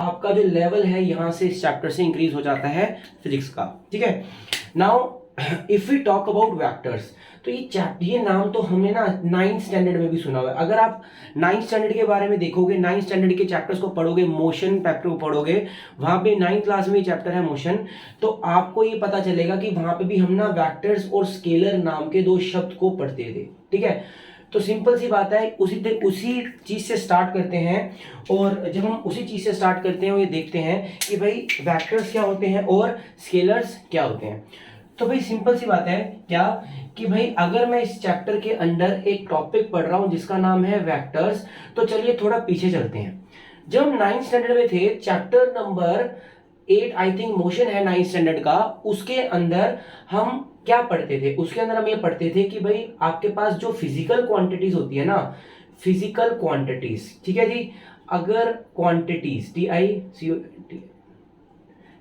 आपका जो लेवल है यहाँ से इस चैप्टर से इंक्रीज हो जाता है फिजिक्स का। ठीक है, now if we talk about vectors, तो ये नाम तो हमने ना 9th स्टैंडर्ड में भी सुना हुआ है। अगर आप 9th स्टैंडर्ड के बारे में देखोगे, 9th स्टैंडर्ड के चैप्टर्स को पढ़ोगे, मोशन चैप्टर को पढ़ोगे, वहां पे 9th क्लास में चैप्टर है मोशन, तो आपको ये पता चलेगा कि वहां पे भी हम ना वेक्टर्स और स्केलर नाम के दो शब्द को पढ़ते थे। ठीक है, तो सिंपल सी बात है, उसी चीज से स्टार्ट करते हैं। और जब हम उसी चीज से स्टार्ट करते हैं, ये देखते हैं कि भाई वेक्टर्स क्या होते हैं और स्केलर्स क्या होते हैं। तो भाई सिंपल सी बात है क्या कि भाई अगर मैं इस चैप्टर के अंदर एक टॉपिक पढ़ रहा हूं जिसका नाम है वेक्टर्स, तो चलिए थोड़ा पीछे चलते हैं। जब हम 9th स्टैंडर्ड में थे, chapter number 8 I think motion है 9th स्टैंडर्ड का, उसके अंदर हम क्या पढ़ते थे? उसके अंदर हम ये पढ़ते थे कि भाई आपके पास जो फिजिकल क्वांटिटीज होती है ना, फिजिकल क्वांटिटीज, ठीक है जी, अगर क्वांटिटीज TICO,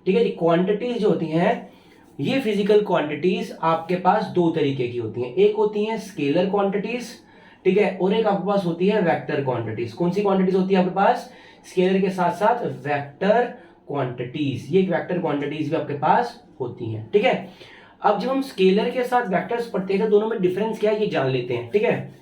ठीक है जी, क्वांटिटीज जो होती हैं, ये फिजिकल क्वांटिटीज आपके पास दो तरीके की होती हैं। एक होती है स्केलर क्वांटिटीज, ठीक है, और एक आपके पास होती है वेक्टर क्वांटिटीज। कौन सी क्वांटिटीज होती है आपके पास? स्केलर के साथ साथ वेक्टर क्वांटिटीज, ये वेक्टर क्वांटिटीज भी आपके पास होती हैं। ठीक है, अब जब हम स्केलर के साथ वेक्टर्स पढ़ते हैं तो दोनों में डिफरेंस क्या है ये जान लेते हैं। ठीक है,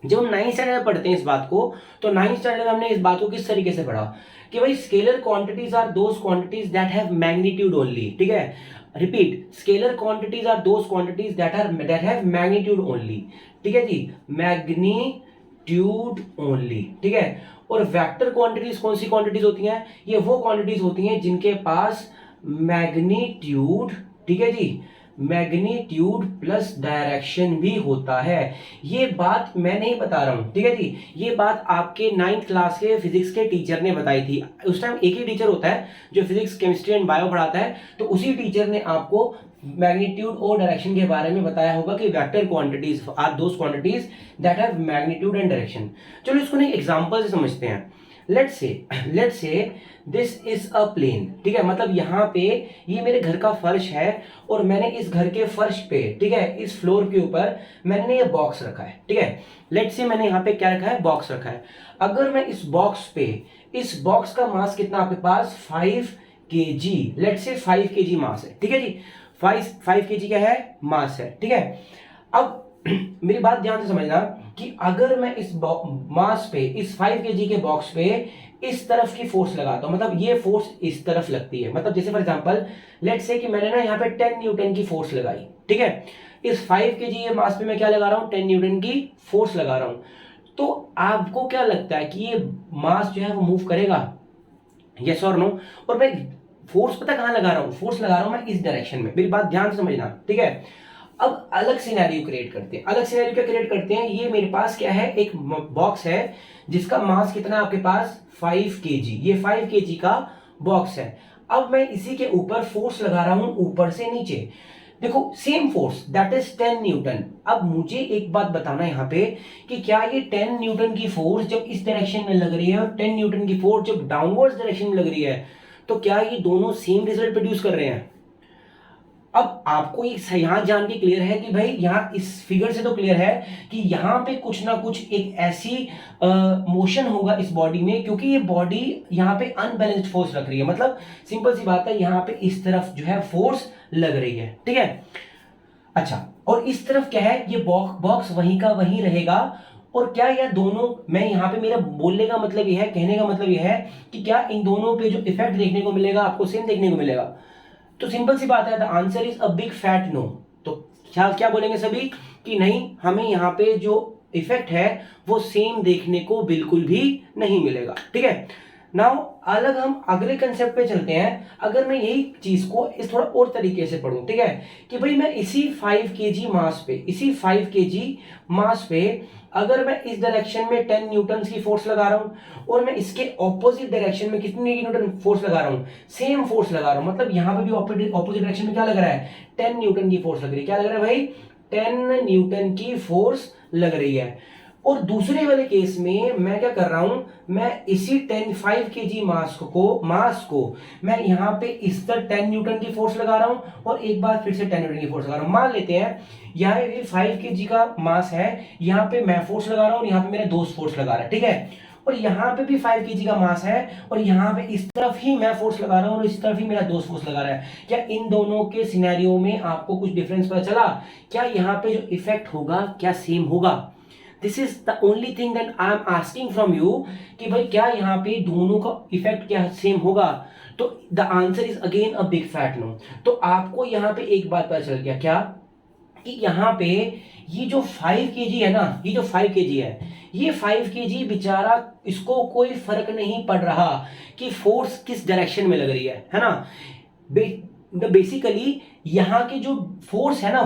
जब हम 9th स्टैंडर्ड में पढ़ते हैं इस बात को, तो 9th स्टैंडर्ड में हमने इस बात को किस तरीके से पढ़ा कि भाई scalar quantities are those quantities that have magnitude only. ठीक है, repeat, scalar quantities are those quantities that have magnitude only. ठीक है जी, मैग्नीट्यूड ओनली। ठीक है, और वेक्टर क्वांटिटीज कौन सी क्वांटिटीज होती हैं? ये वो क्वांटिटीज होती हैं जिनके पास मैग्नीट्यूड, ठीक है जी, मैग्नीट्यूड प्लस डायरेक्शन भी होता है। ये बात मैं नहीं बता रहा हूं, ठीक है जी, ये बात आपके 9th क्लास के फिजिक्स के टीचर ने बताई थी। उस टाइम एक ही टीचर होता है जो फिजिक्स, केमिस्ट्री एंड बायो पढ़ाता है, तो उसी टीचर ने आपको मैग्नीट्यूड और डायरेक्शन के बारे में बताया होगा कि vector quantities are those quantities that have magnitude and direction. चलो इसको एक एग्जांपल से समझते हैं। Let's say this is a plane. ठीक है, मतलब यहाँ पे ये मेरे घर का फर्श है और मैंने इस घर के फर्श पे, ठीक है, इस फ्लोर के ऊपर मैंने ये बॉक्स रखा है। ठीक है, लेट्स से मैंने यहाँ पे क्या रखा है? बॉक्स रखा है। अगर मैं इस बॉक्स का मास कितना आपके पास? 5 kg, लेट्स से 5 kg मास है। ठीक है जी, 5 kg क्या है? मास है। ठीक है, अब मेरी बात ध्यान से समझना कि अगर मैं इस मास पे, इस 5 kg के बॉक्स पे इस तरफ की फोर्स लगाता हूं, मतलब ये फोर्स इस तरफ लगती है, मतलब जैसे फॉर एग्जांपल लेट्स से कि मैंने ना यहाँ पे 10 न्यूटन की फोर्स लगाई। ठीक है, इस 5 kg ये मास पे मैं क्या लगा रहा हूं? 10 न्यूटन की फोर्स लगा रहा हूं। तो आपको क्या लगता है कि ये मास जो है वो मूव करेगा? यस और नो? और मैं फोर्स पता कहां लगा रहा हूं? फोर्स लगा रहा हूं मैं इस डायरेक्शन में। मेरी बात ध्यान से समझना, ठीक है। अब अलग सिनेरियो क्रिएट करते हैं। अलग सिनेरियो क्या क्रिएट करते हैं? ये मेरे पास क्या है? एक बॉक्स है जिसका मास कितना है आपके पास? 5 kg। ये 5 kg का बॉक्स है। अब मैं इसी के ऊपर फोर्स लगा रहा हूं ऊपर से नीचे। देखो same force that is 10 Newton. अब मुझे एक बात बताना है यहाँ पे कि क्या ये 10 न्यूटन की फोर्स जब इस डायरेक्शन में लग रही है और 10 न्यूटन की फोर्स जब डाउनवर्ड्स डायरेक्शन में लग रही है, तो क्या ये दोनों सेम रिजल्ट प्रोड्यूस कर रहे हैं? अब आपको यहां जान के क्लियर है कि भाई यहां इस फिगर से तो क्लियर है कि यहां पे कुछ ना कुछ एक ऐसी मोशन होगा इस बॉडी में, क्योंकि ये बॉडी यहां पे अनबैलेंस्ड फोर्स रख रही है। मतलब सिंपल सी बात है, यहां पे इस तरफ जो है फोर्स लग रही है। ठीक है, अच्छा, और इस तरफ क्या है? ये बॉक्स वहीं का वहीं रहेगा। और क्या यह दोनों, मैं यहां पे मेरा बोलने का मतलब यह है, कहने का मतलब यह है कि क्या इन दोनों पे जो इफेक्ट देखने को मिलेगा आपको सेम देखने को मिलेगा? तो सिंपल सी बात है, the answer is a big fat no. तो क्या बोलेंगे सभी कि नहीं, हमें यहाँ पे जो इफेक्ट है वो सेम देखने को बिल्कुल भी नहीं मिलेगा। ठीक है, नाउ अलग हम अगले कंसेप्ट पे चलते हैं। अगर मैं यही चीज को इस थोड़ा और तरीके से पढ़ूं, ठीक है, कि भाई मैं इसी 5 kg मास पे अगर मैं इस डायरेक्शन में 10 न्यूटन की फोर्स लगा रहा हूं और मैं इसके ऑपोजिट डायरेक्शन में कितनी न्यूटन फोर्स लगा रहा हूं? सेम फोर्स लगा रहा हूं। मतलब यहां पे भी ऑपोजिट डायरेक्शन में क्या लग रहा है? 10 न्यूटन की फोर्स लग रही है। क्या लग रहा है भाई? 10 न्यूटन की फोर्स लग रही है। और दूसरे वाले केस में मैं क्या कर रहा हूं? मैं इसी 5 kg मास को मैं यहां पे इस तरह 10 न्यूटन की फोर्स लगा रहा हूं और एक बार फिर से 10 न्यूटन की फोर्स लगा रहा हूं। मान लेते हैं यहाँ पे 5 kg का मास है, यहाँ पे मैं फोर्स लगा रहा हूं और यहाँ पे मेरा दोस्त फोर्स लगा रहा है। ठीक है, और यहाँ पे भी 5 kg का मास है और यहाँ पे इस तरफ ही मैं फोर्स लगा रहा हूँ और इस तरफ ही मेरा दोस्त फोर्स लगा रहा है, क्या इन दोनों के सिनेरियो में आपको कुछ डिफरेंस पता चला? क्या यहाँ पे जो इफेक्ट होगा क्या सेम होगा? This is the only thing that I am asking from you कि भाई क्या यहाँ पे दोनों का इफेक्ट क्या सेम होगा? तो the answer is again a big fat no. तो आपको यहाँ पे एक बात पता चल गया क्या, कि यहाँ पे ये जो 5 kg है ना, ये जो 5 kg है, ये 5 kg बेचारा इसको कोई फर्क नहीं पड़ रहा कि फोर्स किस डायरेक्शन में लग रही है ना। बेसिकली यहाँ के जो फोर्स है ना,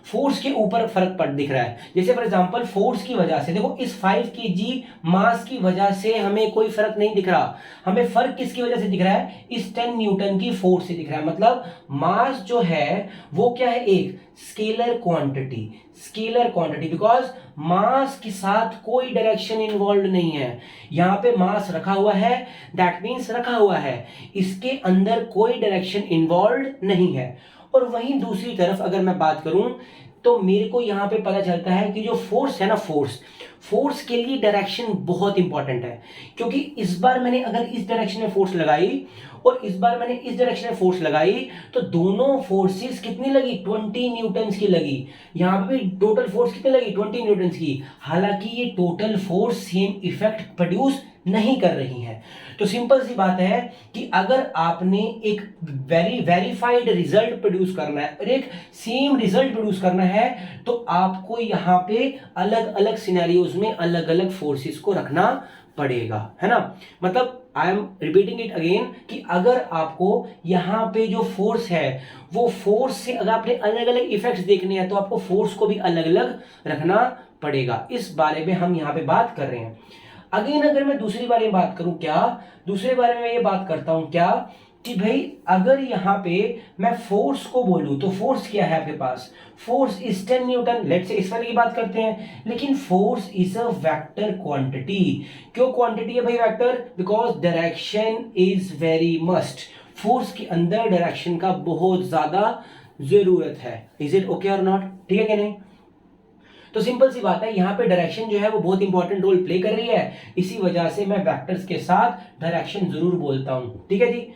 फोर्स के ऊपर फर्क पड़ दिख रहा है। जैसे फॉर एग्जांपल फोर्स की वजह से देखो, इस 5 kg मास की वजह से हमें कोई फर्क नहीं दिख रहा, हमें फर्क किसकी वजह से दिख रहा है? इस 10 न्यूटन की फोर्स से दिख रहा है। मतलब मास जो है वो क्या है? एक स्केलर क्वांटिटी, बिकॉज मास के साथ कोई डायरेक्शन इन्वॉल्व नहीं है। यहाँ पे मास रखा हुआ है, दैट मीन्स रखा हुआ है, इसके अंदर कोई डायरेक्शन इन्वॉल्व नहीं है। और वहीं दूसरी तरफ अगर मैं बात करूं तो मेरे को यहाँ पे पता चलता है कि जो फोर्स है ना, फोर्स के लिए डायरेक्शन बहुत इंपॉर्टेंट है, क्योंकि इस बार मैंने अगर इस डायरेक्शन में फोर्स लगाई और इस बार मैंने इस डायरेक्शन में फोर्स लगाई तो दोनों फोर्सेस कितनी लगी? 20 न्यूटन्स की लगी। यहाँ पे भी टोटल फोर्स कितनी लगी? 20 न्यूटन्स की। हालांकि ये total force same effect produce नहीं कर रही है। तो सिंपल सी बात है कि अगर आपने एक वेरीफाइड रिजल्ट प्रोड्यूस करना है और एक सेम रिजल्ट प्रोड्यूस करना है तो आपको यहाँ पे अलग अलग सिनेरियोज में अलग अलग फोर्सेस को रखना पड़ेगा, है ना। मतलब I am repeating it again कि अगर आपको यहाँ पे जो फोर्स है वो फोर्स से अगर आपने अलग अलग इफेक्ट्स देखने हैं तो आपको फोर्स को भी अलग अलग रखना पड़ेगा। इस बारे में हम यहाँ पे बात कर रहे हैं। अगेन अगर मैं दूसरे बारे में बात करूं, दूसरे बारे में ये बात करता हूं क्या, कि भाई अगर यहाँ पे मैं फोर्स को बोलूं तो फोर्स क्या है आपके पास? Force is 10 newton. Let's say इस वाले की बात करते हैं, लेकिन force is a vector quantity. क्यों क्वांटिटी है भाई vector? Because direction is very must. Force के अंदर डायरेक्शन का बहुत ज्यादा जरूरत है। इज इट ओके और नॉट? ठीक है कि नहीं? तो सिंपल सी बात है, यहाँ पे डायरेक्शन जो है वो बहुत इंपॉर्टेंट रोल प्ले कर रही है, इसी वजह से मैं वेक्टर्स के साथ डायरेक्शन जरूर बोलता हूं। ठीक है जी,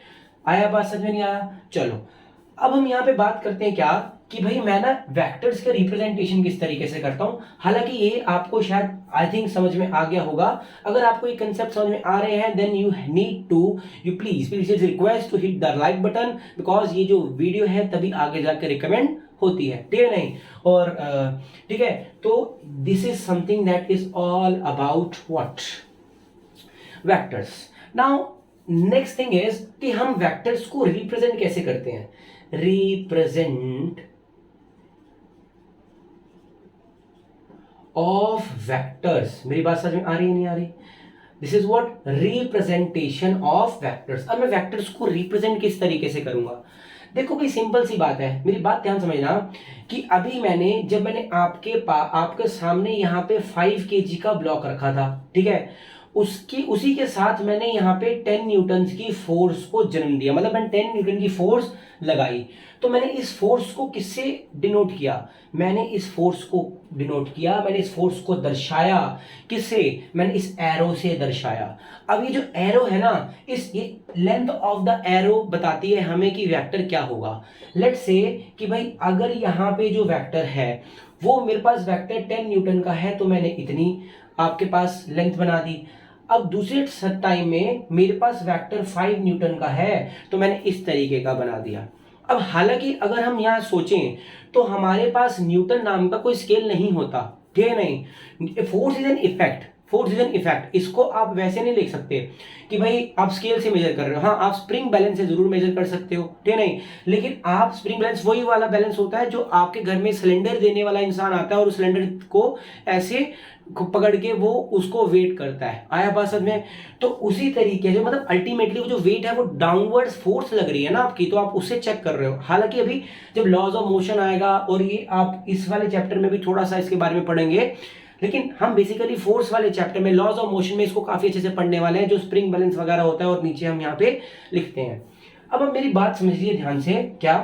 आया बात समझ में? नहीं आया? चलो अब हम यहाँ पे बात करते हैं क्या, कि भाई मैं ना वेक्टर्स का रिप्रेजेंटेशन किस तरीके से करता हूं। हालांकि ये आपको शायद आई थिंक समझ में आ गया होगा। अगर आपको ये कंसेप्ट समझ में आ रहे हैं then you need to please is request to hit the like button, because ये जो वीडियो है तभी आगे जाकर रिकमेंड होती है, ठीक है नहीं? और ठीक है, तो this is something that is all about what? Vectors. Now next thing is कि हम वेक्टर्स को रिप्रेजेंट कैसे करते हैं? Represent of vectors. मेरी बात समझ में आ रही है नहीं आ रही? This is what? Representation of vectors. अब मैं वेक्टर्स को रिप्रेजेंट किस तरीके से करूंगा? देखो भाई सिंपल सी बात है, मेरी बात ध्यान समझना, कि अभी जब मैंने आपके सामने यहाँ पे 5 kg का ब्लॉक रखा था, ठीक है, उसी के साथ मैंने यहाँ पे 10 न्यूटन की फोर्स को जन्म दिया। मतलब मैंने 10 न्यूटन की फोर्स लगाई, तो मैंने इस फोर्स को किससे डिनोट किया? मैंने इस फोर्स को दर्शाया किससे? मैंने इस एरो से दर्शाया। अब ये जो एरो है ना, ये लेंथ ऑफ द एरो बताती है हमें कि वेक्टर क्या होगा। लेट्स से कि भाई अगर यहाँ पे जो वेक्टर है वो मेरे पास वेक्टर 10 न्यूटन का है, तो मैंने इतनी आपके पास लेंथ बना दी। अब दूसरे टाइम में मेरे पास वेक्टर 5 न्यूटन का है, तो मैंने इस तरीके का बना दिया। अब हालांकि अगर हम यहाँ सोचें तो हमारे पास न्यूटन नाम का कोई स्केल नहीं होता, ठीक है नहीं? Force is an effect. इसको आप वैसे नहीं लिख सकते कि भाई आप स्केल से मेजर कर रहे हो। हाँ, आप स्प्रिंग बैलेंस से जरूर मेजर कर सकते हो, ठीक है नहीं? लेकिन आप स्प्रिंग बैलेंस वही वाला बैलेंस होता है जो आपके घर में सिलेंडर देने वाला इंसान आता है और उस सिलेंडर को ऐसे पकड़ के वो उसको वेट करता है। आया बात समझ में? तो उसी तरीके से मतलब अल्टीमेटली वो जो वेट है वो डाउनवर्ड फोर्स लग रही है ना आपकी, तो आप उससे चेक कर रहे हो। हालांकि अभी जब लॉज ऑफ मोशन आएगा और ये आप इस वाले चैप्टर में भी थोड़ा सा इसके बारे में पढ़ेंगे, लेकिन हम बेसिकली फोर्स वाले चैप्टर में लॉज ऑफ मोशन में इसको काफी अच्छे से पढ़ने वाले हैं, जो स्प्रिंग बैलेंस वगैरह होता है और नीचे हम यहाँ पे लिखते हैं। अब मेरी बात समझिए ध्यान से, क्या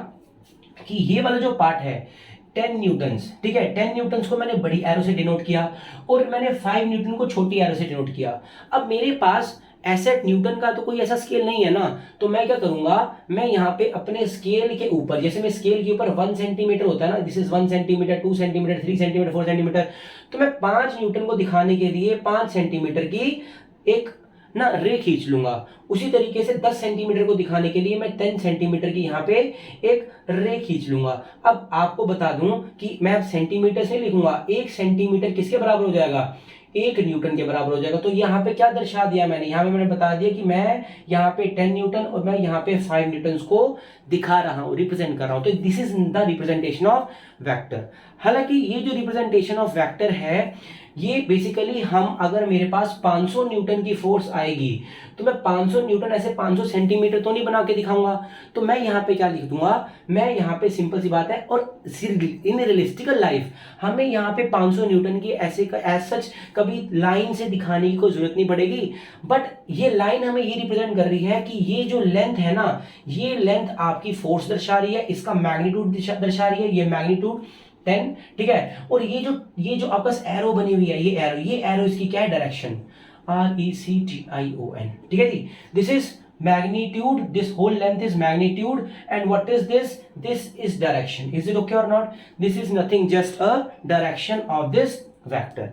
कि ये वाला जो पार्ट है 10 न्यूटन्स, ठीक है, 10 न्यूटन्स को मैंने बड़ी एरो से डिनोट किया और मैंने 5 न्यूटन को छोटी एरो से डिनोट किया। अब मेरे पास एसेट न्यूटन का तो कोई ऐसा स्केल नहीं है ना, तो मैं क्या करूंगा, मैं यहाँ पे अपने स्केल के ऊपर, जैसे मैं स्केल के ऊपर 1 सेंटीमीटर होता है ना, this is 1 centimetre, 2 centimetre, 3 centimetre, 4 centimetre, तो मैं 5 न्यूटन को दिखाने के लिए 5 सेंटीमीटर की एक ना रे खींच लूंगा। उसी तरीके से 10 सेंटीमीटर को दिखाने के लिए मैं 10 सेंटीमीटर की यहाँ पे एक रे खींच लूंगा। अब आपको बता दूं कि मैं अब सेंटीमीटर से लिखूंगा, 1 सेंटीमीटर किसके बराबर हो जाएगा, 1 न्यूटन के बराबर हो जाएगा। तो यहाँ पे क्या दर्शा दिया मैंने, यहाँ पे मैंने बता दिया कि मैं यहाँ पे 10 न्यूटन और मैं यहाँ पे 5 न्यूटन को दिखा रहा हूँ, रिप्रेजेंट कर रहा हूँ। तो this is the representation of vector. हालांकि ये जो रिप्रेजेंटेशन ऑफ वेक्टर है, ये बेसिकली हम, अगर मेरे पास 500 न्यूटन की फोर्स आएगी तो मैं 500 न्यूटन ऐसे 500 सेंटीमीटर तो नहीं बना के दिखाऊंगा, तो मैं यहाँ पे क्या लिख दूंगा, मैं यहाँ पे सिंपल सी बात है, और इन रियलिस्टिकल लाइफ हमें यहाँ पे 500 न्यूटन की ऐसे एज सच कभी लाइन से दिखाने की कोई जरूरत नहीं पड़ेगी। बट ये लाइन हमें ये रिप्रेजेंट कर रही है कि ये जो लेंथ है ना, ये लेंथ आपकी फोर्स दर्शा रही है, इसका मैग्नीट्यूड दर्शा रही है, ये मैग्नीट्यूड 10, ठीक है। और ये जो आपस एरो बनी हुई है, ये एरो इसकी क्या है, डायरेक्शन, RECTION, ठीक है जी। This is magnitude, this whole length is magnitude, and what is this, this is direction. Is it okay or not? This is nothing, just a direction of this vector.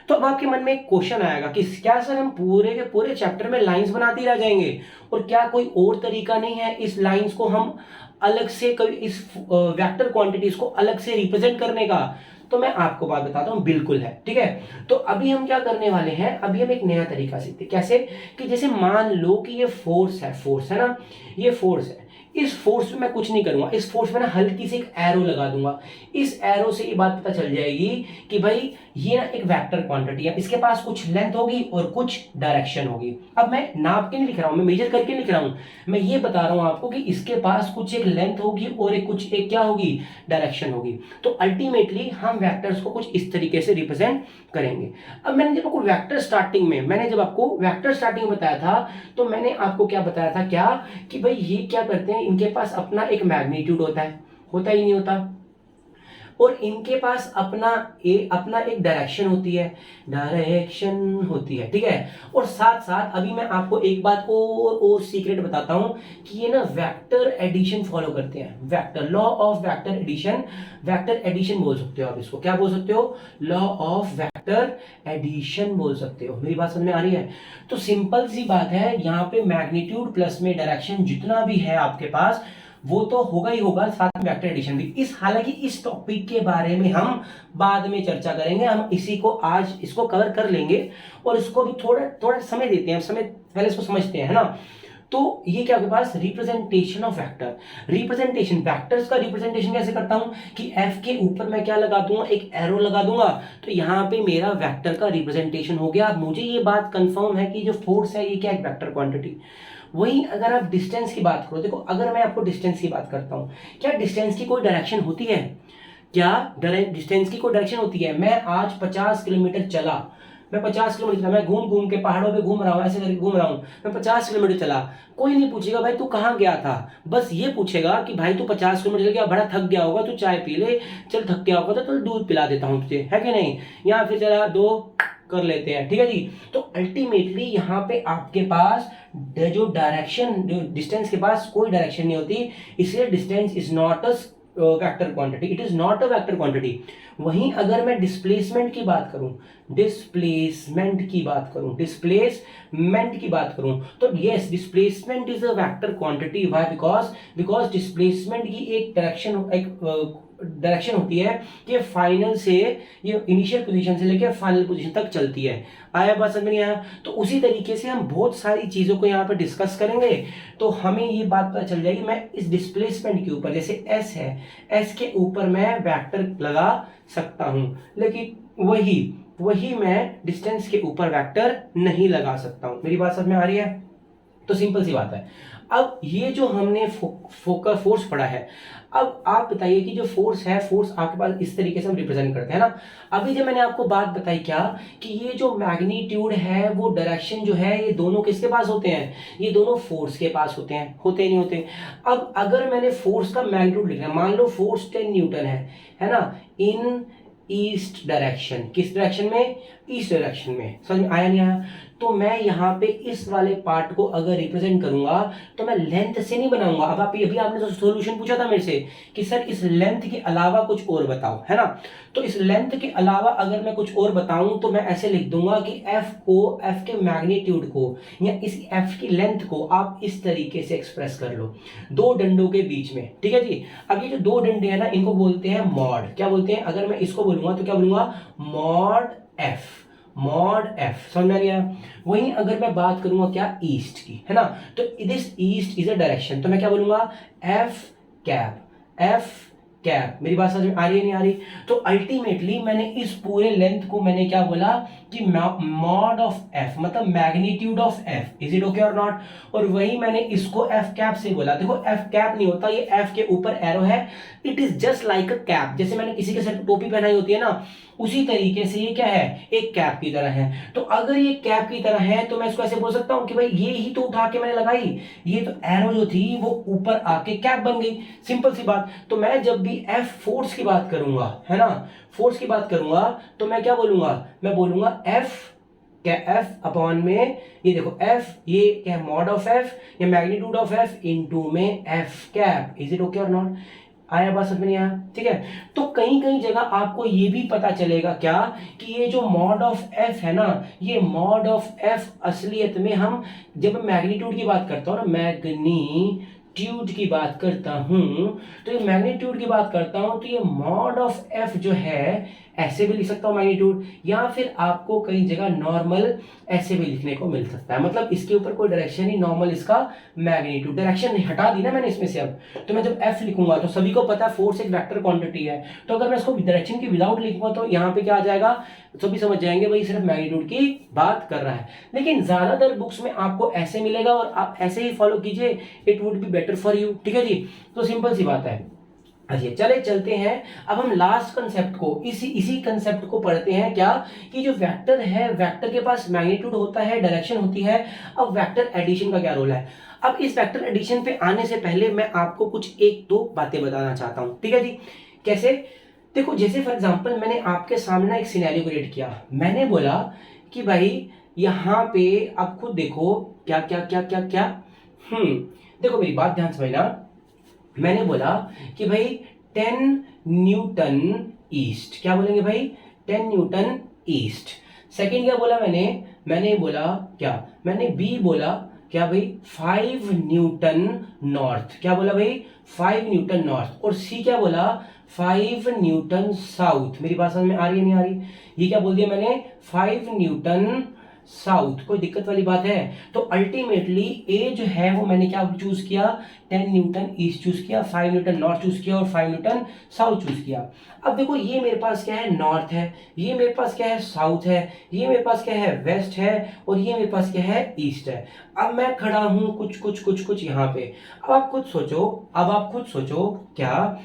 तो अब आपके मन में एक question आएगा कि क्या सर हम पूरे के पूरे चैप्टर में लाइंस बनाते ही रह जाएंगे, और क्या कोई और तरीका नहीं है इस लाइंस को हम अलग से, कभी इस वेक्टर क्वांटिटीज को अलग से रिप्रेजेंट करने का? तो मैं आपको बात बताता हूं, बिल्कुल है, ठीक है। तो अभी हम क्या करने वाले हैं, अभी हम एक नया तरीका सीखते हैं। कैसे कि जैसे मान लो कि ये फोर्स है ना, ये फोर्स है, इस फोर्स में मैं कुछ नहीं करूंगा, इस फोर्स में ना हल्की सी एक एरो लगा दूंगा। इस एरो से ये बात पता चल जाएगी कि भाई ये ना एक वेक्टर क्वांटिटी है, इसके पास कुछ लेंथ होगी और कुछ डायरेक्शन होगी। अब मैं नाप के नहीं लिख रहा हूं, मैं मेजर करके लिख रहा हूं, मैं ये बता रहा हूं आपको कि इसके पास कुछ एक लेंथ होगी और एक क्या होगी, डायरेक्शन होगी। तो अल्टीमेटली हम वेक्टर्स को कुछ इस तरीके से रिप्रेजेंट करेंगे। अब मैंने जब आपको वेक्टर स्टार्टिंग में बताया था, तो मैंने आपको क्या बताया था, क्या कि भाई ये क्या करते हैं, इनके पास अपना एक मैग्नीट्यूड होता ही नहीं होता, और इनके पास अपना एक डायरेक्शन होती है, ठीक है। और साथ साथ अभी मैं आपको एक बात और सीक्रेट बताता हूं कि ये ना वेक्टर एडिशन फॉलो करते हैं, vector law of vector addition बोल सकते हो आप इसको, क्या बोल सकते हो, लॉ ऑफ वेक्टर एडिशन बोल सकते हो। मेरी बात समझ में आ रही है? तो सिंपल सी बात है, यहाँ पे मैग्नीट्यूड प्लस में डायरेक्शन जितना भी है आपके पास, वो तो होगा ही होगा, साथ में वेक्टर एडिशन भी। हालांकि इस टॉपिक के बारे में हम बाद में चर्चा करेंगे, हम इसी को आज इसको कवर कर लेंगे, और इसको भी थोड़ा समय देते हैं, पहले इसको समझते हैं, है ना। तो ये क्या आपके पास, representation of vector, representation, vectors का रिप्रेजेंटेशन कैसे करता हूं कि एफ के ऊपर मैं क्या लगा दूंगा, एक एरो लगा दूंगा, तो यहाँ पे मेरा वेक्टर का रिप्रेजेंटेशन हो गया। मुझे ये बात कंफर्म है कि जो फोर्स है ये क्या है, वेक्टर क्वांटिटी। वहीं अगर आप डिस्टेंस की बात करो, देखो अगर मैं आपको डिस्टेंस की बात करता हूं, क्या डिस्टेंस की कोई डायरेक्शन होती है, डिस्टेंस की कोई डायरेक्शन होती है? मैं आज 50 किलोमीटर चला, मैं घूम के पहाड़ों पे घूम रहा हूँ, ऐसे करके घूम रहा हूँ, मैं 50 किलोमीटर चला, कोई नहीं पूछेगा भाई तू कहाँ गया था, बस ये पूछेगा कि भाई तू 50 किलोमीटर चल गया, बड़ा थक गया होगा, तू चाय पी ले, चल थक गया होगा तो दूध पिला देता हूँ तुझे, है कि नहीं, या फिर चला 2 कर लेते हैं, ठीक है जी। तो अल्टीमेटली यहाँ पे आपके पास जो डिस्टेंस के पास कोई डायरेक्शन नहीं होती, इसलिए distance is not a vector quantity, it is not a vector quantity. वहीं अगर मैं डिस्प्लेसमेंट की बात करूं, तो yes, displacement is a vector quantity. Why? Because displacement की एक डायरेक्शन होती है कि फाइनल से, ये इनिशियल पोजीशन से लेकर फाइनल पोजीशन तक चलती है। आया बात समझ में? नहीं आया? तो उसी तरीके से हम बहुत सारी चीजों को यहाँ पर डिस्कस करेंगे, तो हमें ये बात पता चल जाएगी। मैं इस डिस्प्लेसमेंट के ऊपर, जैसे एस है, एस के ऊपर मैं वेक्टर लगा सकता हूं, लेकिन वही मैं डिस्टेंस के ऊपर वेक्टर नहीं लगा सकता हूं। मेरी बात समझ में आ रही है? तो सिंपल सी बात है। अब ये जो हमने फोकस फोर्स पढ़ा है, अब आप बताइए कि जो फोर्स है, फोर्स आपके पास इस तरीके से हम रिप्रेजेंट करते हैं ना। अभी जब मैंने आपको बात बताई क्या, कि ये जो मैग्नीट्यूड है वो डायरेक्शन जो है ये दोनों किसके पास होते हैं, ये दोनों फोर्स के पास होते हैं, होते नहीं होते। अब अगर मैंने फोर्स का मैग्नीट्यूड लिखना है, मान लो फोर्स 10 न्यूटन है ना, इन ईस्ट डायरेक्शन, किस डायरेक्शन में, ईस्ट डायरेक्शन में, समझ में आया नहीं आया। तो मैं यहाँ पे इस वाले पार्ट को अगर रिप्रेजेंट करूंगा तो मैं लेंथ से नहीं बनाऊंगा। अब आप अभी आपने तो सॉल्यूशन पूछा था मेरे से कि सर इस लेंथ के अलावा कुछ और बताओ, है ना। तो इस लेंथ के अलावा अगर मैं कुछ और बताऊं तो मैं ऐसे लिख दूंगा कि एफ को, एफ के मैग्नीट्यूड को या इस एफ की लेंथ को आप इस तरीके से एक्सप्रेस कर लो, दो डंडों के बीच में, ठीक है जी। अब ये जो दो डंडे हैं ना, इनको बोलते हैं मॉड। क्या बोलते हैं, अगर मैं इसको बोलूंगा तो क्या बोलूंगा, मॉड एफ, मॉड एफ, समझ में आ गया। वहीं अगर मैं बात करूंगा क्या, ईस्ट की, है ना, तो this east is a direction, तो मैं क्या बोलूंगा, एफ कैप, एफ कैप। मेरी बात समझ में आ रही है नहीं आ रही। तो अल्टीमेटली मैंने इस पूरे लेंथ को मैंने क्या बोला कि मॉड ऑफ एफ, मतलब magnitude of F, is it okay और नॉट। और वही मैंने इसको एफ कैप से बोला। देखो एफ कैप नहीं होता, ये एफ के ऊपर एरो है, it is just like a cap. जैसे मैंने किसी के सर पे टोपी पहनाई होती है ना, उसी तरीके से ये क्या है, एक कैप की तरह है। तो अगर ये कैप की तरह है तो मैं इसको ऐसे बोल सकता हूं कि भाई ये ही तो उठा के मैंने लगाई, ये तो एरो जो थी वो ऊपर आके कैप बन गई, सिंपल सी बात। तो मैं जब भी एफ फोर्स की बात करूंगा, है ना, फोर्स की बात करूंगा, तो मैं क्या बोलूंगा, मैं बोलूंगा एफ क्या, एफ अपॉन में, ये देखो एफ, ये क्या है, मॉड ऑफ एफ या मैग्नीट्यूड ऑफ एफ इनटू में F cap. Is it okay और नॉट, आया बात समझ में नहीं आया, ठीक है। तो कहीं कहीं जगह आपको ये भी पता चलेगा क्या, कि ये जो मॉड ऑफ एफ है ना, ये मॉड ऑफ एफ असलियत में हम जब मैग्नीट्यूड की बात करता हूं ना, मैग्नीट्यूड की बात करता हूं, तो ये मैग्नीट्यूड की बात करता हूं, तो ये मॉड ऑफ एफ जो है ऐसे भी लिख सकता हूं मैग्नीट्यूड, या फिर आपको कई जगह नॉर्मल ऐसे भी लिखने को मिल सकता है। मतलब इसके ऊपर कोई डायरेक्शन ही, नॉर्मल इसका मैग्नीट्यूड, डायरेक्शन हटा दी ना मैंने इसमें से। अब तो मैं जब एफ लिखूंगा तो सभी को पता है फोर्स एक वेक्टर क्वांटिटी है, तो अगर मैं इसको डायरेक्शन की विदाउट लिखूंगा तो यहाँ पे क्या आ जाएगा, सभी समझ जाएंगे भाई सिर्फ मैग्नीट्यूड की बात कर रहा है। लेकिन ज्यादातर बुक्स में आपको ऐसे मिलेगा और आप ऐसे ही फॉलो कीजिए, it would be better for you, ठीक है जी। तो सिंपल सी बात है। अच्छा चले चलते हैं, अब हम लास्ट कंसेप्ट को, इसी कंसेप्ट को पढ़ते हैं क्या, कि जो वेक्टर है, वेक्टर के पास मैग्नीट्यूड होता है, डायरेक्शन होती है। अब वेक्टर एडिशन का क्या रोल है। अब इस वेक्टर एडिशन पे आने से पहले मैं आपको कुछ एक दो बातें बताना चाहता हूं, ठीक है जी। कैसे, देखो जैसे फॉर एग्जांपल मैंने आपके सामने एक सिनेरियो क्रिएट किया, मैंने बोला कि भाई यहाँ पे आप खुद देखो क्या क्या क्या क्या क्या, देखो मेरी बात ध्यान से समझना। मैंने बोला कि भाई 10 न्यूटन ईस्ट, क्या बोलेंगे भाई, 10 न्यूटन ईस्ट। सेकंड क्या बोला मैंने बोला क्या, मैंने बी बोला क्या भाई, 5 न्यूटन नॉर्थ, क्या बोला भाई, 5 न्यूटन नॉर्थ। और सी क्या बोला, 5 न्यूटन साउथ। मेरी बात समझ में आ रही है नहीं आ रही, ये क्या बोल दिया मैंने, 5 न्यूटन साउथ। कोई दिक्कत वाली बात है। तो अल्टीमेटली ए जो है वो मैंने क्या चूज किया, 10 न्यूटन ईस्ट चूज किया, 5 न्यूटन नॉर्थ चूज किया और 5 न्यूटन साउथ चूज किया। अब देखो ये मेरे पास क्या है, नॉर्थ है, ये मेरे पास क्या है, साउथ है, ये मेरे पास क्या है, वेस्ट है, और ये मेरे पास क्या है, ईस्ट है। अब मैं खड़ा हूं कुछ यहाँ पे। अब आप खुद सोचो क्या,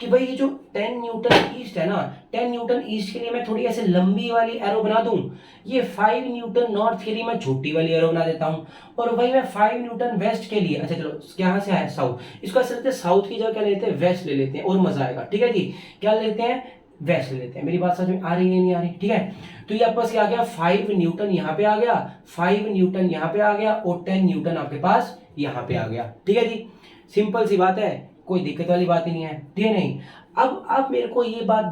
कि भाई ये जो 10 न्यूटन ईस्ट है ना, 10 न्यूटन ईस्ट के लिए मैं थोड़ी ऐसे लंबी वाली एरो बना दूं, ये 5 न्यूटन नॉर्थ के लिए मैं छोटी वाली एरो बना देता हूं, और वही मैं 5 न्यूटन वेस्ट के लिए, अच्छा चलो कहां से आया, साउथ, इसको ऐसे लेते हैं, साउथ की जगह क्या लेते हैं, वेस्ट ले लेते हैं, और मजा आएगा, ठीक है जी। क्या लेते हैं, वेस्ट ले लेते हैं। मेरी बात समझ में आ रही है नहीं आ रही, ठीक है। तो ये आपके पास क्या आ गया, 5 न्यूटन यहाँ पे आ गया, 5 न्यूटन यहाँ पे आ गया, और 10 न्यूटन आपके पास यहाँ पे आ गया, ठीक है जी। सिंपल सी बात है, कोई दिक्कत वाली बात ही नहीं है, ठीक है नहीं। अब आप मेरे को ये बात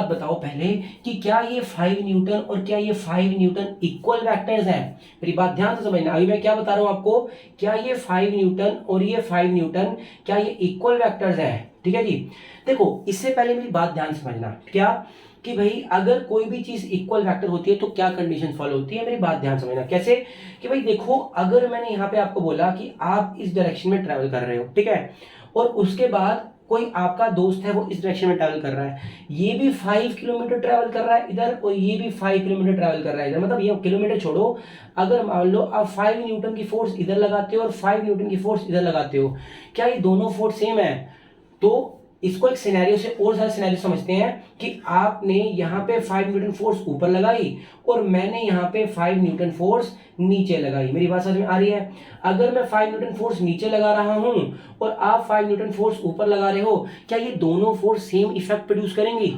बताओ पहले, कि क्या ये 5 न्यूटन और क्या ये 5 न्यूटन इक्वल वेक्टर्स हैं। मेरी बात ध्यान से समझना, अभी मैं क्या बता रहा हूं आपको, क्या ये 5 न्यूटन और ये 5 न्यूटन क्या ये इक्वल वेक्टर्स हैं, ठीक है जी। देखो इससे पहले मेरी बात ध्यान से समझना, क्या, कि भाई अगर कोई भी चीज इक्वल वेक्टर होती है तो क्या कंडीशन फॉलो होती है। मेरी बात ध्यान समझना, कैसे, कि भाई देखो अगर मैंने यहाँ पे आपको बोला कि आप इस डायरेक्शन में ट्रेवल कर रहे हो, ठीक है, और उसके बाद कोई आपका दोस्त है वो इस डायरेक्शन में ट्रैवल कर रहा है, ये भी 5 किलोमीटर ट्रैवल कर रहा है इधर, और ये भी 5 किलोमीटर ट्रैवल कर रहा है इधर, मतलब ये किलोमीटर छोड़ो, अगर मान लो आप 5 न्यूटन की फोर्स इधर लगाते हो और 5 न्यूटन की फोर्स इधर लगाते हो, क्या ये दोनों फोर्स सेम है? तो इसको एक सिनेरियो से और ज्यादा सिनेरियो समझते हैं कि आपने यहाँ पे 5 न्यूटन फोर्स ऊपर लगाई और मैंने यहाँ पे 5 न्यूटन फोर्स नीचे लगाई। मेरी बात समझ में आ रही है? अगर मैं 5 न्यूटन फोर्स नीचे लगा रहा हूं और आप 5 न्यूटन फोर्स ऊपर लगा रहे हो, क्या ये दोनों फोर्स सेम इफेक्ट प्रोड्यूस करेंगी?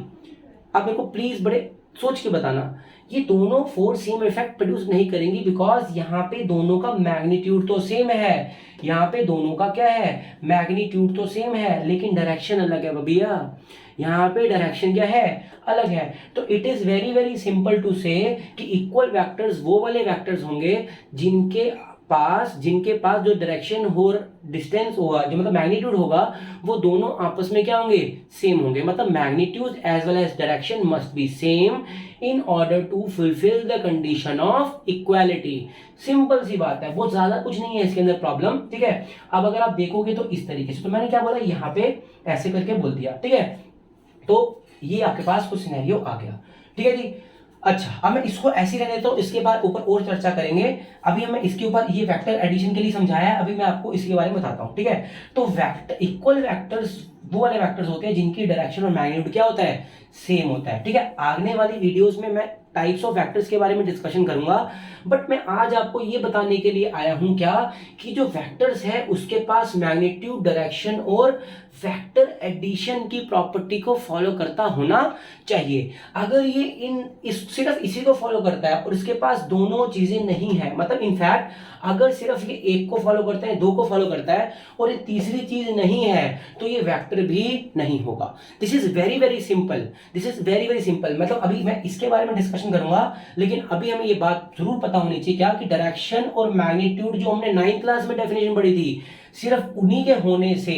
आप मेरे को प्लीज बड़े सोच के बताना, ये दोनों फोर्स सेम इफेक्ट प्रोड्यूस नहीं करेंगी, बिकॉज यहाँ पे दोनों का मैग्नीट्यूड तो सेम है, यहाँ पे दोनों का क्या है, मैग्नीट्यूड तो सेम है, लेकिन डायरेक्शन अलग है भैया, यहाँ पे डायरेक्शन क्या है, अलग है। तो it is very very simple to say कि इक्वल वेक्टर्स वो वाले वेक्टर्स होंगे जिनके पास जो डायरेक्शन और डिस्टेंस होगा, जो मतलब मैग्नीट्यूड होगा, वो दोनों आपस में क्या होंगे, सेम होंगे। मतलब magnitude as well as direction must be same in order to fulfil the condition of equality. Simple सी बात है, बहुत ज्यादा कुछ नहीं है इसके अंदर प्रॉब्लम, ठीक है। अब अगर आप देखोगे तो इस तरीके से, तो मैंने क्या बोला, यहाँ पे ऐसे करके बोल दिया, ठीक है। तो ये आपके पास कुछ सिनेरियो आ गया, ठीक है जी। अच्छा, अब मैं इसको ऐसे ही रहने देता हूं, इसके बाद ऊपर और चर्चा करेंगे। अभी हमें इसके ऊपर ये वेक्टर एडिशन के लिए समझाया है, अभी मैं आपको इसके बारे में बताता हूं, ठीक है। तो वेक्टर, इक्वल वेक्टर्स वो वाले वेक्टर्स होते हैं जिनकी डायरेक्शन और मैग्नीट्यूड क्या होता है, सेम होता है, ठीक है। आगने वाली वीडियोस में मैं टाइप्स ऑफ वेक्टर्स के बारे में डिस्कशन करूंगा, बट मैं आज आपको ये बताने के लिए आया हूं क्या, कि जो वेक्टर्स है उसके पास मैग्नीट्यूड, डायरेक्शन और वेक्टर एडिशन की प्रॉपर्टी को फॉलो करता होना चाहिए। अगर ये सिर्फ इसी को फॉलो करता है और इसके पास दोनों चीजें नहीं है, मतलब इनफैक्ट अगर सिर्फ ये एक को फॉलो करता है, दो को फॉलो करता है और ये तीसरी चीज नहीं है, तो ये वेक्टर भी नहीं होगा। This is very very simple, this is very very simple. मतलब अभी मैं इसके बारे में डिस्कशन करूंगा, लेकिन अभी हमें ये बात जरूर पता होनी चाहिए क्या, कि डायरेक्शन और मैग्नीट्यूड जो हमने 9th क्लास में डेफिनेशन पढ़ी थी, सिर्फ उन्हीं के होने से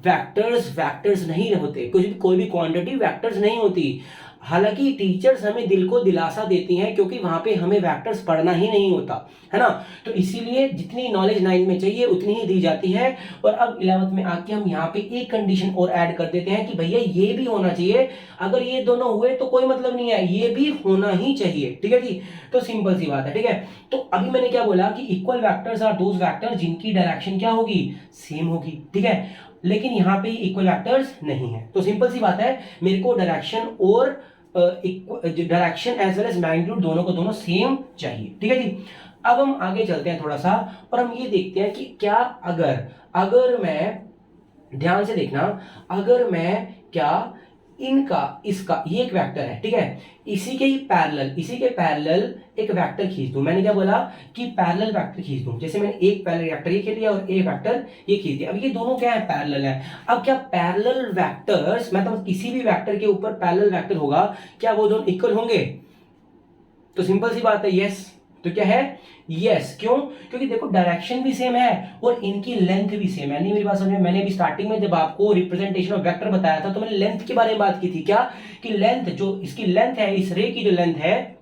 वेक्टर्स नहीं होते, कोई भी क्वांटिटी वेक्टर्स नहीं होती। हालांकि टीचर्स हमें दिल को दिलासा देती हैं, क्योंकि वहां पे हमें वेक्टर्स पढ़ना ही नहीं होता है ना, तो इसीलिए जितनी नॉलेज 9 में चाहिए उतनी ही दी जाती है। और अब 11th में आके हम यहाँ पे एक कंडीशन और ऐड कर देते हैं कि भैया ये भी होना चाहिए, अगर ये दोनों हुए तो कोई मतलब नहीं है, ये भी होना ही चाहिए, ठीक है जी। तो सिंपल सी बात है, ठीक है। तो अभी मैंने क्या बोला कि equal vectors are those vector जिनकी डायरेक्शन क्या होगी, सेम होगी, ठीक है। लेकिन यहाँ पे इक्वल वेक्टर्स नहीं है, तो सिंपल सी बात है, मेरे को डायरेक्शन और direction as well as magnitude दोनों को दोनों सेम चाहिए, ठीक है जी। अब हम आगे चलते हैं थोड़ा सा, और हम ये देखते हैं कि क्या अगर मैं, ध्यान से देखना, अगर मैं क्या इसका ये एक वेक्टर है, ठीक है, इसी के पैरेलल एक वेक्टर खींच दूं। मैंने क्या बोला कि पैरेलल वेक्टर खींच दूं, जैसे मैंने एक पैरेलल वेक्टर ये खींच लिया और एक वेक्टर ये खींच दिया। अब ये दोनों क्या है, पैरेलल है। अब क्या पैरेलल वेक्टर्स, मतलब किसी भी वेक्टर के ऊपर पैरेलल वेक्टर होगा, क्या वो दोनों इक्वल होंगे? तो सिंपल सी बात है, यस। तो क्या है, यस। क्यों? क्योंकि देखो डायरेक्शन भी सेम है और इनकी लेंथ भी सेम है। नहीं मेरी बात समझ में? मैंने अभी स्टार्टिंग में जब आपको रिप्रेजेंटेशन ऑफ वेक्टर बताया था, तो मैंने लेंथ के बारे में बात की थी, क्या कि लेंथ, जो इसकी लेंथ है, इस रे की जो लेंथ है,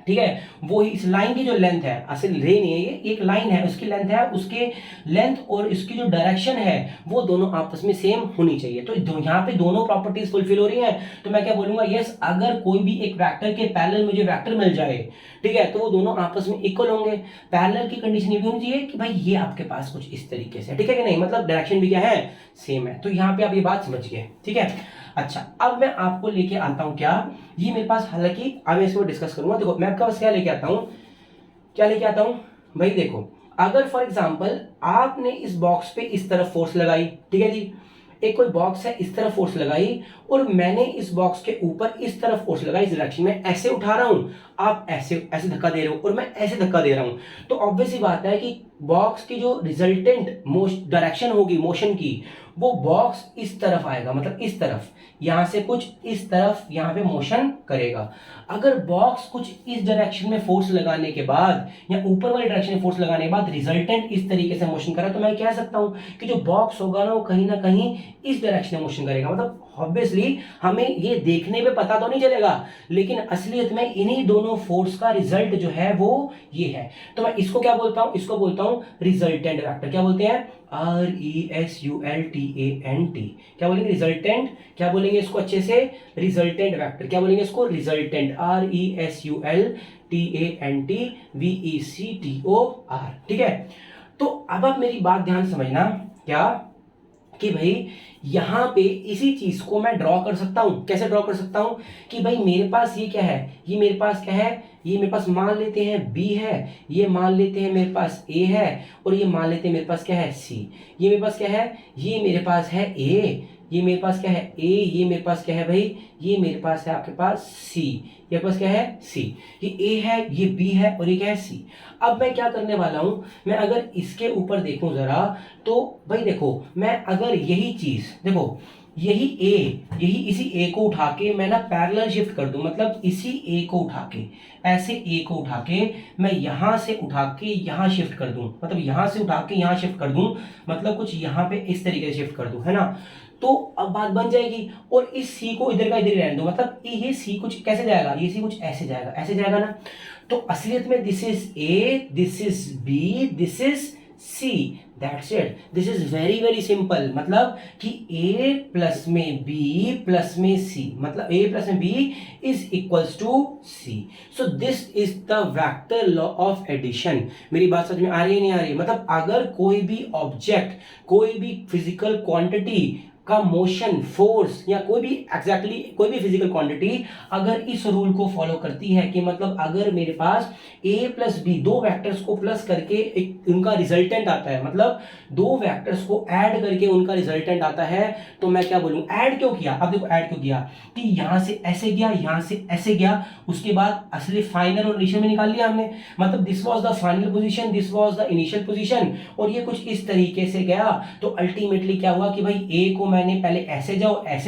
ठीक है, वो इस लाइन की जो लेंथ है, असल रे नहीं है, ये एक लाइन है, उसकी लेंथ है, उसके लेंथ और इसकी जो डायरेक्शन है वो दोनों आपस में सेम होनी चाहिए। तो यहाँ पे दोनों प्रॉपर्टीज फुलफिल हो रही हैं, तो मैं क्या बोलूंगा, यस। अगर कोई भी एक वेक्टर के पैरेलल मुझे वेक्टर मिल जाए, ठीक है, तो वो दोनों आपस में इक्वल होंगे। पैरेलल की कंडीशन ये भी होनी चाहिए कि भाई ये आपके पास कुछ इस तरीके से, ठीक है कि नहीं, मतलब डायरेक्शन भी क्या है, सेम है। तो यहाँ पे आप ये बात समझ गए, ठीक है। अच्छा, अब मैं आपको लेके आता हूं क्या, ये मेरे पास, हालांकि अब मैं इसको डिस्कस करूंगा। देखो मैं आपके पास क्या लेके आता हूं भाई, देखो अगर फॉर एग्जांपल आपने इस बॉक्स पे इस तरफ फोर्स लगाई, ठीक है जी, एक कोई बॉक्स है, इस तरफ फोर्स लगाई, और मैंने इस बॉक्स के ऊपर इस तरफ फोर्स लगाई, इस डायरेक्शन में ऐसे उठा रहा हूं, आप ऐसे धक्का दे रहे हो और मैं ऐसे धक्का दे रहा हूं, तो ऑब्वियस सी बात है कि बॉक्स की जो रिजल्टेंट डायरेक्शन होगी मोशन की, वो बॉक्स इस तरफ आएगा, मतलब इस तरफ, यहां से कुछ इस तरफ यहां पे मोशन करेगा। अगर बॉक्स कुछ इस डायरेक्शन में फोर्स लगाने के बाद या ऊपर वाले डायरेक्शन में फोर्स लगाने के बाद रिजल्टेंट इस तरीके से मोशन करा, तो मैं कह सकता हूं कि जो बॉक्स होगा ना, वो कहीं ना कहीं इस डायरेक्शन में मोशन करेगा, मतलब ऑब्वियसली हमें ये देखने में पता तो नहीं चलेगा, लेकिन असलियत में इन्हीं दोनों फोर्स का रिजल्ट जो है वो ये है। तो मैं इसको क्या बोलता हूं, इसको बोलता हूं रिजल्टेंट वेक्टर। क्या बोलते हैं? RESULTANT। क्या बोलेंगे? रिजल्टेंट। क्या बोलेंगे इसको अच्छे से? Resultant vector. क्या बोलेंगे इसको? रिजल्टेंट। RESULTANT VECTOR। ठीक है। तो अब आप मेरी बात ध्यान से समझना, क्या कि भाई यहां पे इसी चीज को मैं ड्रॉ कर सकता हूं। कैसे ड्रॉ कर सकता हूं? कि भाई मेरे पास ये क्या है, ये मेरे पास क्या है, ये मेरे पास मान लेते हैं B है, ये मान लेते हैं मेरे पास A है, और ये मान लेते हैं मेरे पास क्या है C। ये मेरे पास क्या है, ये मेरे पास है A, ये मेरे पास क्या है A, ये मेरे पास क्या है भाई, ये मेरे पास है आपके पास C। ये पास क्या है? C। ये A है, ये B है, और ये क्या है? C। अब मैं क्या करने वाला हूं, मैं अगर इसके ऊपर देखूं जरा, तो भाई देखो, मैं अगर यही चीज देखो, यही इसी A को उठा के मैं ना पैरेलल शिफ्ट कर दूं, मतलब इसी A को उठा के, ऐसे A को उठा के मैं यहां से उठा के यहां शिफ्ट कर दूं, मतलब यहां से उठा के यहां शिफ्ट कर दूं, मतलब कुछ यहां पे इस तरीके से शिफ्ट कर दूं, है ना। तो अब बात बन जाएगी, और इस C को इधर का इधर रहने दो, मतलब ये C कुछ कैसे जाएगा, ये C कुछ ऐसे जाएगा, ऐसे जाएगा ना। तो असलियत में this is A, this is B, this is C। That's it. This is very very simple. मतलब कि A प्लस में B प्लस में C, मतलब A प्लस में B is equals to C। So this is the vector law of addition. मेरी बात समझ में आ रही है नहीं आ रही है? मतलब अगर कोई भी ऑब्जेक्ट, कोई भी फिजिकल क्वांटिटी का मोशन, फोर्स, या कोई भी कोई भी फिजिकल क्वांटिटी अगर इस रूल को फॉलो करती है कि मतलब अगर मेरे पास A प्लस बी, दो वेक्टर्स को प्लस करके एक उनका रिजल्टेंट आता है, मतलब दो वेक्टर्स को ऐड करके उनका रिजल्टेंट आता है, तो मैं क्या बोलूं? ऐड क्यों किया? अब देखो ऐड क्यों किया, कि यहां से ऐसे गया, यहां से ऐसे गया, उसके बाद असली फाइनल और इनिशियल में निकाल लिया हमने, मतलब this was the final position, this was the initial position, और ये कुछ इस तरीके से गया। तो अल्टीमेटली क्या हुआ कि भाई A को मैंने पहले ऐसे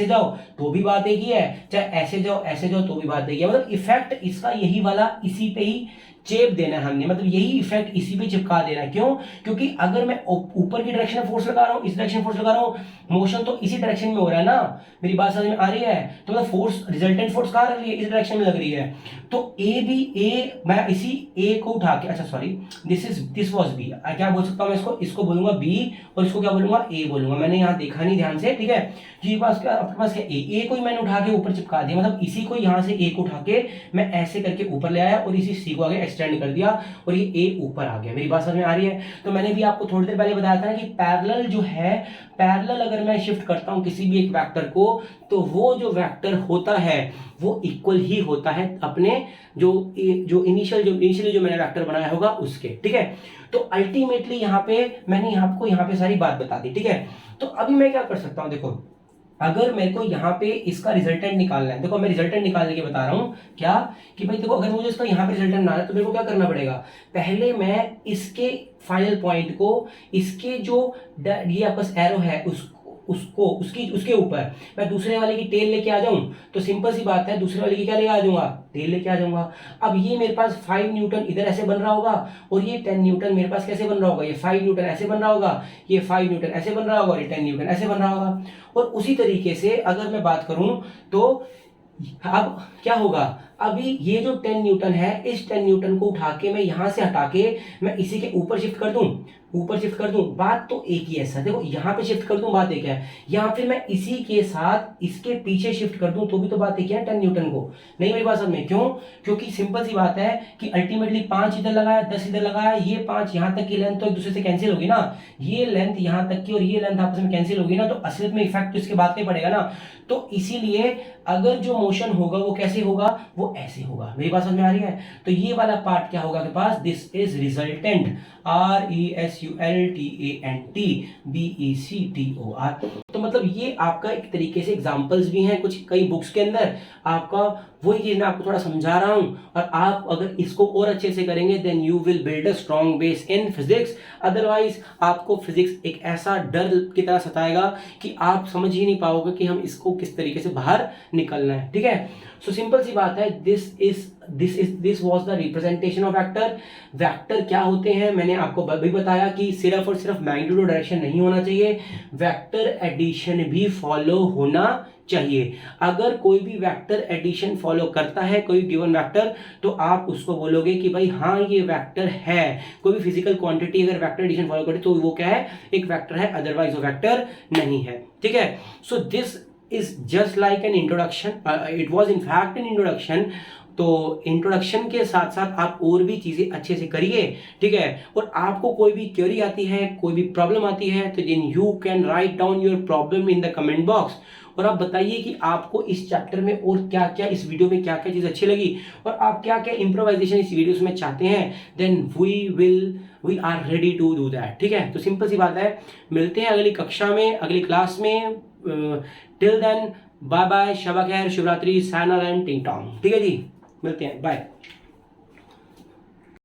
जाओ तो भी बात एक ही है, चाहे ऐसे जाओ तो भी बात एक ही है। मतलब इफेक्ट इसका यही वाला, इसी पे ही चेप देना है हमने, मतलब यही इफेक्ट इसी पे चिपका देना है। क्यों? क्योंकि अगर मैं ऊपर की डायरेक्शन में फोर्स लगा रहा हूं, इस डायरेक्शन में फोर्स लगा रहा हूं, मोशन तो इसी डायरेक्शन में हो रहा है ना। मेरी बात समझ में आ रही है? तो मतलब फोर्स, रिजल्टेंट फोर्स कहां लग रही है? इस डायरेक्शन में लग रही है। तो मैं इसी A को उठा के, अच्छा सॉरी, दिस वाज B, क्या बोल सकता हूं मैं इसको बोलूंगा B, और इसको क्या बोलूंगा? A बोलूंगा। मैंने यहां देखा नहीं ध्यान से, ठीक है। जी पास क्या, आपके पास क्या A को ही मैंने उठा के ऊपर चिपका दिया, मतलब इसी को यहां से A को उठा के मैं ऐसे करके ऊपर ले आया, और इसी C को आगे एक्सटेंड कर दिया, और ये A ऊपर आ गया। मेरी बात समझ में आ रही है? तो मैंने भी आपको थोड़ी देर पहले बताया था कि पैरेलल जो है, पैरेलल अगर मैं शिफ्ट करता हूं किसी भी एक वेक्टर को, तो वो जो वेक्टर होता है वो इक्वल ही होता है अपने जो इनिशियली जो मैंने वेक्टर बनाया होगा उसके, ठीक है। तो अल्टीमेटली यहाँ पे मैंने आपको यहाँ पे सारी बात बता दी, ठीक है। तो अभी मैं क्या कर सकता हूँ, देखो अगर मेरे को यहाँ पे इसका रिजल्टेंट निकालना है, देखो मैं रिजल्टेंट निकालने के बता रहा हूँ क्या, कि भाई देखो अगर मुझे इसका यहाँ पे रिजल्टेंट निकालना है तो मेरे को क्या करना पड़ेगा, पहले मैं इसके फाइनल पॉइंट को, इसके जो ये आपका एरो है उसके ऊपर मैं दूसरे वाले की टेल लेके आ जाऊं, तो सिंपल सी बात है, दूसरे वाले की क्या लेके आ जाऊंगा? टेल लेके आ जाऊंगा। अब ये मेरे पास 5 न्यूटन इधर ऐसे बन रहा होगा, और ये 10 न्यूटन मेरे पास कैसे बन रहा होगा? ये 5 न्यूटन ऐसे बन रहा होगा, ये 5 न्यूटन ऐसे बन रहा होगा, और ये 10 न्यूटन ऐसे बन रहा होगा। और उसी तरीके से अगर मैं बात करूं तो अब क्या होगा, अभी ये जो 10 न्यूटन है, इस 10 न्यूटन को उठा के मैं यहां से हटा के मैं इसी के ऊपर शिफ्ट कर दूं, बात तो एक ही है सर। देखो यहां पे शिफ्ट कर दूं, बात एक है, या फिर मैं इसी के साथ इसके पीछे शिफ्ट कर दूं, तो भी तो बात एक है 10 न्यूटन को। नहीं मेरी बात समझ में? क्यों? क्योंकि सिंपल सी बात है कि अल्टीमेटली 5 इधर लगाया, 10 इधर लगाया, ये 5 यहां तक की लेंथ तो एक दूसरे से कैंसिल होगी ना, ये लेंथ यहां तक की और ये लेंथ आपस में कैंसिल होगी ना, तो असलियत में इफेक्ट तो इसके बाद में पड़ेगा ना। तो इसीलिए अगर जो मोशन होगा वो कैसे होगा? वो ऐसे होगा। मेरी बात समझ में आ रही है? तो ये वाला पार्ट क्या होगा आपके पास? This is resultant, RESULTANT BECTOR। तो मतलब ये आपका एक तरीके से एग्जांपल्स भी हैं कुछ कई बुक्स के अंदर, आपका वही चीज मैं आपको थोड़ा समझा रहा हूं, और आप अगर इसको और अच्छे से करेंगे then you will build a strong base in physics. Otherwise आपको फिजिक्स एक ऐसा डर की तरह सताएगा कि आप समझ ही नहीं पाओगे कि हम इसको किस तरीके से बाहर निकलना है, ठीक है। सो सिंपल सी बात है, this is this was the representation of vector. Vector क्या होते हैं मैंने आपको भी बताया कि सिर्फ और सिर्फ मैग्नीट्यूड और डायरेक्शन नहीं होना चाहिए, वेक्टर एडिशन भी फॉलो होना चाहिए। अगर कोई भी वेक्टर एडिशन फॉलो करता है कोई गिवन वेक्टर, तो आप उसको बोलोगे कि भाई हाँ ये वेक्टर है। कोई भी फिजिकल क्वांटिटी अगर वेक्टर एडिशन फॉलो करे तो वो क्या है, एक वेक्टर है, अदरवाइज वो वेक्टर नहीं है। ठीक है, सो this is just like an introduction, it was in fact an introduction. तो इंट्रोडक्शन के साथ साथ आप और भी चीजें अच्छे से करिए, ठीक है। और आपको कोई भी क्वेरी आती है, कोई भी प्रॉब्लम आती है, तो then you can write down your problem in the comment box. और आप बताइए कि आपको इस चैप्टर में और क्या क्या, इस वीडियो में क्या क्या चीज अच्छी लगी और आप क्या क्या इम्प्रोवाइजेशन इस वीडियोस में चाहते हैं, then we are ready to do that. ठीक है, तो सिंपल सी बात है, मिलते हैं अगली कक्षा में, अगली क्लास में। Till then bye bye, Shaba खैर, शिवरात्रि, सायनारायण, टिंग टोंग। ठीक है जी, मिलते हैं, बाय।